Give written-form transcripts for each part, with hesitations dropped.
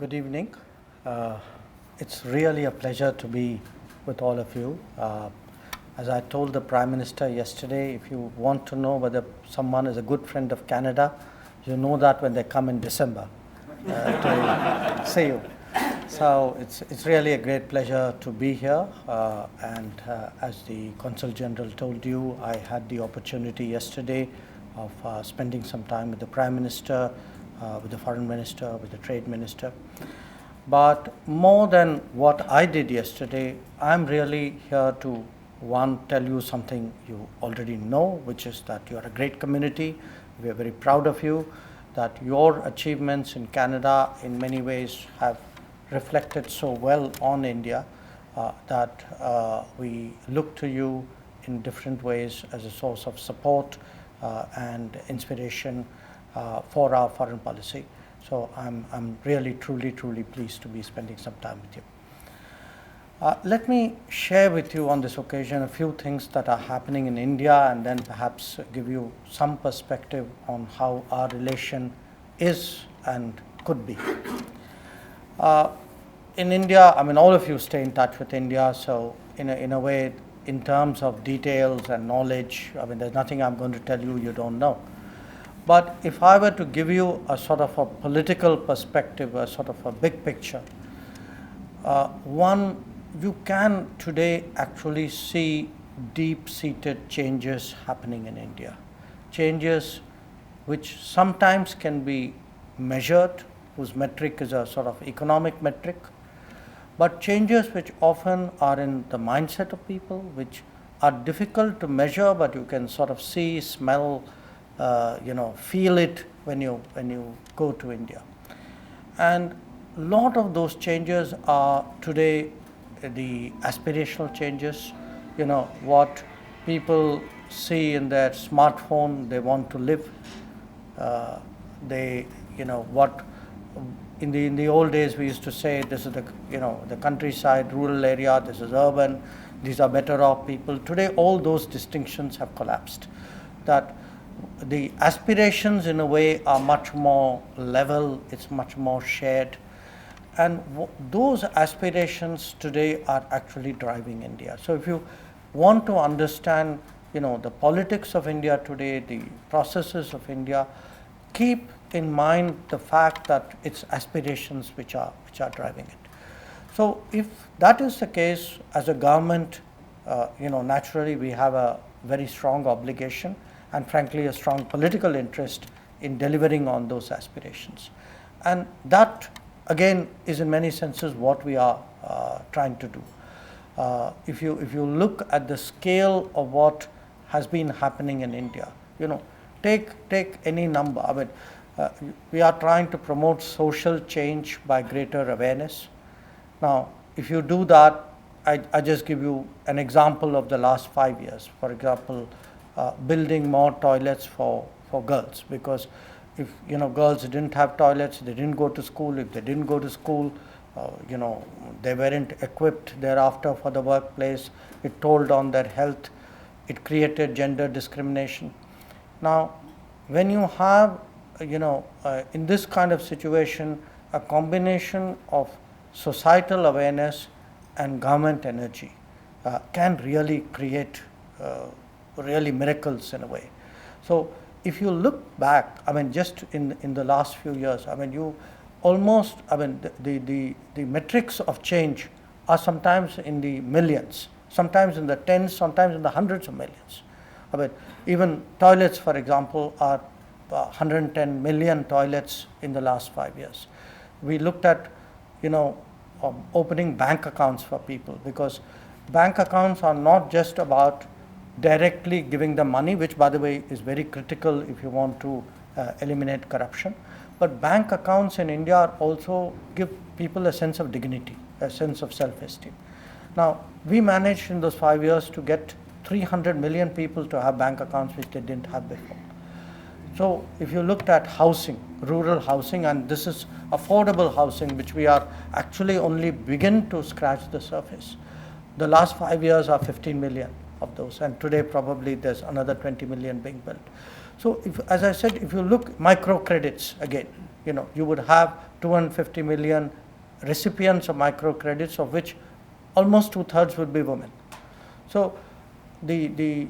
Good evening. Uh, it's really a pleasure to be with all of you. As I told the Prime Minister yesterday, if you want to know whether someone is a good friend of Canada, you know that when they come in December to see you. So it's really a great pleasure to be here. And as the Consul General told you, I had the opportunity yesterday of spending some time with the Prime Minister, with the Foreign Minister, with the Trade Minister. But more than what I did yesterday, I'm really here to, one, tell you something you already know, which is that you are a great community. We are very proud of you, that your achievements in Canada in many ways have reflected so well on India that we look to you in different ways as a source of support and inspiration for our foreign policy. So I'm really, truly pleased to be spending some time with you. Let me share with you on this occasion a few things that are happening in India, and then perhaps give you some perspective on how our relation is and could be. In India, I mean, all of you stay in touch with India, so in a way, in terms of details and knowledge, I mean, there's nothing I'm going to tell you you don't know. But if I were to give you a sort of a political perspective, a sort of a big picture, one, you can today actually see deep-seated changes happening in India. Changes which sometimes can be measured, whose metric is a sort of economic metric, but changes which often are in the mindset of people, which are difficult to measure, but you can sort of see, smell, feel it when you go to India. And a lot of those changes are today the aspirational changes, what people see in their smartphone, they want to live. What in the old days we used to say, this is the countryside, rural area, this is urban, these are better off people. Today all those distinctions have collapsed. That the aspirations in a way are much more level, it's much more shared. And those aspirations today are actually driving India. So if you want to understand, the politics of India today, the processes of India, keep in mind the fact that it's aspirations which are driving it. So if that is the case, as a government, naturally we have a very strong obligation and frankly a strong political interest in delivering on those aspirations. And that again is in many senses what we are trying to do. If you look at the scale of what has been happening in India, take any number. I mean, we are trying to promote social change by greater awareness. Now, if you do that, I just give you an example of the last 5 years. For example, building more toilets for girls, because if girls didn't have toilets, they didn't go to school. If they didn't go to school, they weren't equipped thereafter for the workplace. It told on their health. It created gender discrimination. Now, when you have in this kind of situation a combination of societal awareness and government energy can really create really miracles in a way. So if you look back, I mean, just in the last few years, I mean, the metrics of change are sometimes in the millions, sometimes in the tens, sometimes in the hundreds of millions. I mean, even toilets, for example, are 110 million toilets in the last 5 years. We looked at, opening bank accounts for people, because bank accounts are not just about directly giving them money, which by the way is very critical if you want to eliminate corruption. But bank accounts in India also give people a sense of dignity, a sense of self-esteem. Now, we managed in those 5 years to get 300 million people to have bank accounts which they didn't have before. So if you looked at housing, rural housing, and this is affordable housing, which we are actually only begin to scratch the surface. The last 5 years are 15 million of those, and today probably there's another 20 million being built. So as I said, if you look microcredits again, you would have 250 million recipients of microcredits, of which almost 2/3 would be women. So the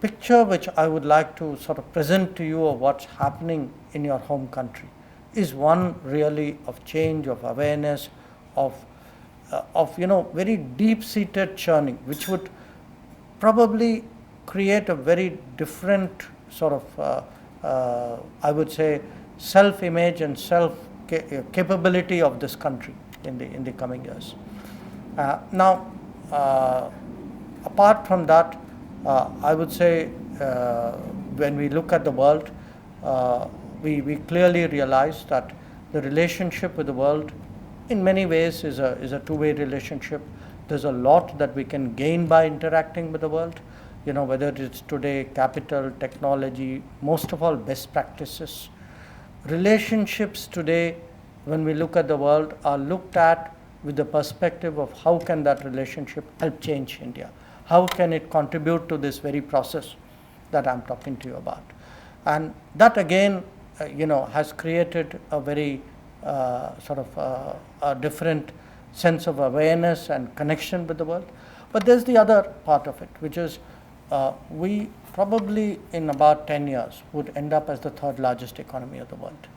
picture which I would like to sort of present to you of what's happening in your home country is one really of change, of awareness, of very deep-seated churning, which would probably create a very different sort of I would say self-image and self-capability of this country in the coming years. Now, apart from that, I would say when we look at the world, we clearly realize that the relationship with the world in many ways is a two-way relationship. There's a lot that we can gain by interacting with the world, whether it's today capital, technology, most of all best practices. Relationships today, when we look at the world, are looked at with the perspective of how can that relationship help change India? How can it contribute to this very process that I'm talking to you about? And that again, has created a very sort of a different sense of awareness and connection with the world. But there's the other part of it, which is we probably in about 10 years would end up as the third largest economy of the world.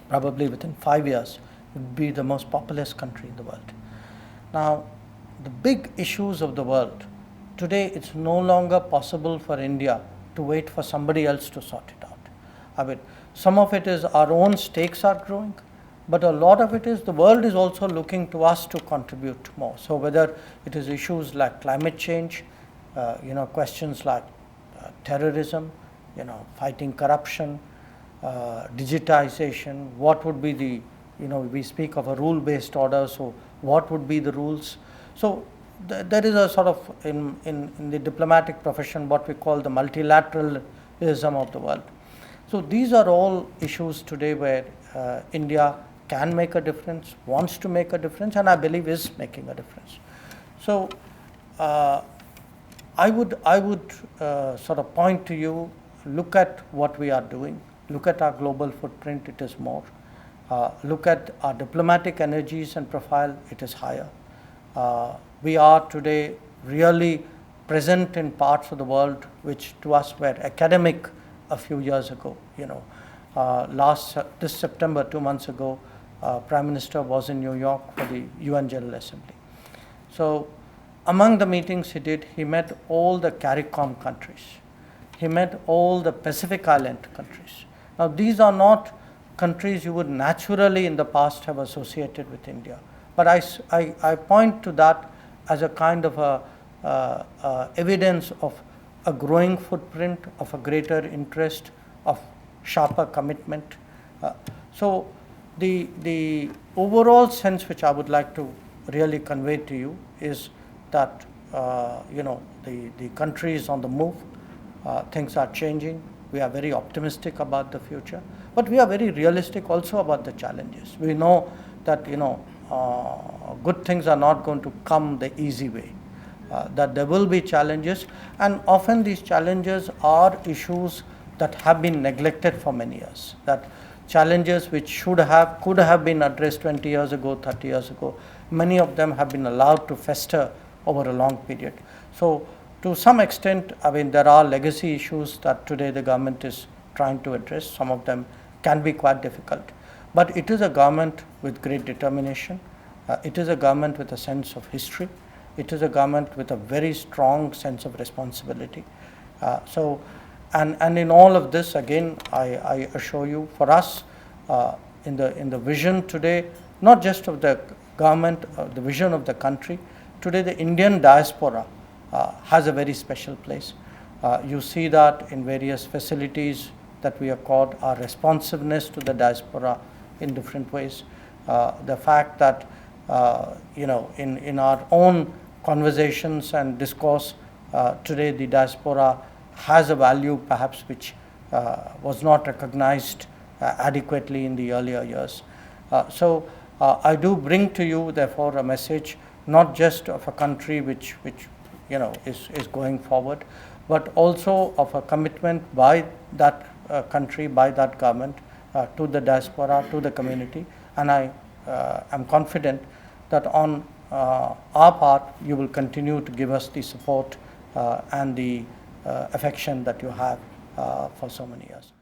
Probably within 5 years would be the most populous country in the world. Now, the big issues of the world, today it's no longer possible for India to wait for somebody else to sort it out. I mean, some of it is our own stakes are growing, but a lot of it is the world is also looking to us to contribute more. So whether it is issues like climate change, questions like terrorism, fighting corruption, digitization, what would be the, we speak of a rule-based order, so what would be the rules? So there is a sort of, in the diplomatic profession, what we call the multilateralism of the world. So these are all issues today where India can make a difference, wants to make a difference, and I believe is making a difference. So I would sort of point to you, look at what we are doing, look at our global footprint, it is more. Look at our diplomatic energies and profile, it is higher. We are today really present in parts of the world which to us were academic a few years ago. This September, 2 months ago, Prime Minister was in New York for the UN General Assembly. So among the meetings he did, he met all the CARICOM countries. He met all the Pacific Island countries. Now these are not countries you would naturally in the past have associated with India. But I point to that as a kind of evidence of a growing footprint, of a greater interest, of sharper commitment. So the overall sense which I would like to really convey to you is that the country is on the move, things are changing, we are very optimistic about the future, but we are very realistic also about the challenges. We know that good things are not going to come the easy way, that there will be challenges, and often these challenges are issues that have been neglected for many years, that challenges which could have been addressed 20 years ago, 30 years ago, many of them have been allowed to fester over a long period. So to some extent, I mean, there are legacy issues that today the government is trying to address. Some of them can be quite difficult. But it is a government with great determination. It is a government with a sense of history. It is a government with a very strong sense of responsibility. And in all of this, again, I assure you, for us, in the vision today, not just of the government, the vision of the country, today the Indian diaspora has a very special place. You see that in various facilities that we accord, our responsiveness to the diaspora in different ways. The fact that, in our own conversations and discourse, today the diaspora has a value perhaps which was not recognized adequately in the earlier years. So I do bring to you therefore a message not just of a country which is going forward, but also of a commitment by that country, by that government, to the diaspora, to the community, and I am confident that on our part, you will continue to give us the support and the affection that you have for so many years.